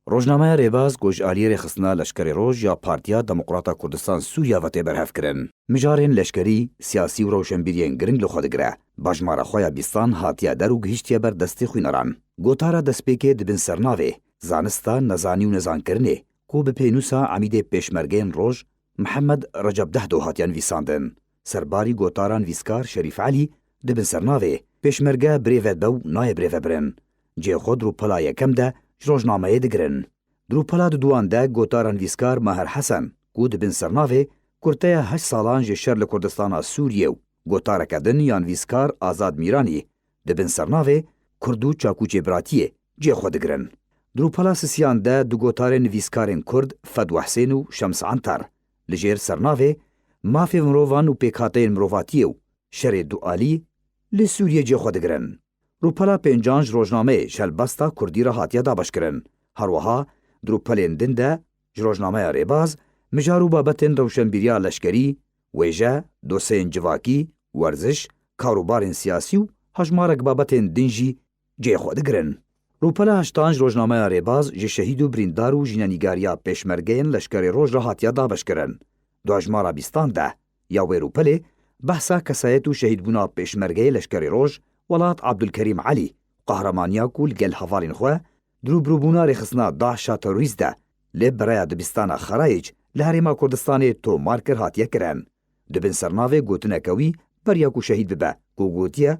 روزنامه ریباز گوش آلیر خصنا لشکری روز یا پارتیا دموکراتا کردستان سوریا و تبرهف کرن. مجارین لشکری سیاسی و روشنبیرین گرنگ لخود گره. باجمارا خویا بیستان هاتیا در و گهشتیا بر دستی خوینران. گوتارا دسپیکه دبن سرناوه. زانستا نزانی و نزان کرنه. کو به پینوسا عمید پیشمرگین روز محمد رجب دهدو هاتیان ویساندن. سرباری گوتاران ویسکار شریف علی دبن سرناوه. پیشمرگه بریوت بو نای بریوت برن. جه خود رو پلا یکم ده روزنامه دگرن. دروپلا دوان ده گوتاران ویسکار ماهر حسن کو دبن سرناوه کرته 8 سالان جه شر لکردستان سوریه و گوتارا کدن یان ویسکار آزاد میرانی دبن سرناوه کردو چاکو جبراتیه جه خود دگرن. دروپلا سسیان ده دو گوتارن ویسکارن کرد فدو حسین و شمس عنتر لجیر سرناوه مافی مروان و پیکاتین مرواتیه و شر دو آلی لسوریه جه خود دگرن. روپلا پنجانج روزنامه شلبستا کردی را هاتیا دابش کرن. هروها دروپلین دنده روزنامه ریباز مجارو بابتن روشنبیریا لشکری، ویجه، دوسین جواکی، ورزش، کاروبارین سیاسی و هجمارک بابتن دنجی جه خود گرن. روپلا هشتانج روزنامه ریباز جه شهید و بریندار و جنانیگاریا پیشمرگین لشکری روز را هاتیا دابش کرن. دو هجمارا بیستان ده یا وی روپله بحثا کسایت و شهید بونا پیشمرگی لشکری روز ولات عبدالکریم علی قهرمانیا کول گل هفالین خواه دروبروبونا رخصنا داعشا تروریز ده لب برای دبستان خرایج لحریما کردستان تو مارکر هاتیه کرن. دبن سرناوه گوتنه کوی بریاکو شهید ببه گو گوتیه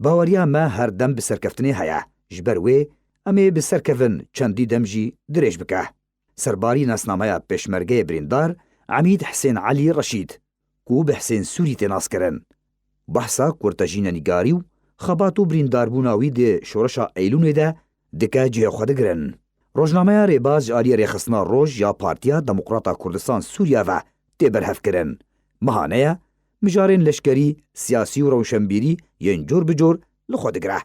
باوریا ما هر دم بسرکفتنی هیا جبروی امی بسرکفن چندی دمجی دریج بکه. سرباری ناسنامه پیشمرگه بریندار عمید حسین علی رشید کو به حسین سوری تناس کرن. بحثا کرتجین نگاریو خباتو برینداربوناوی ده شورشا ایلونه ده دکه جه خود گرن. روزنامه ریباز آلی ریخصنا روز یا پارتیا دموکراتا کردستان سوریا و تبرهف کرن. مهانه مجارین لشکری سیاسی و روشنبیری ین جور بجور لخود گره.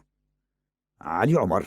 علی عمر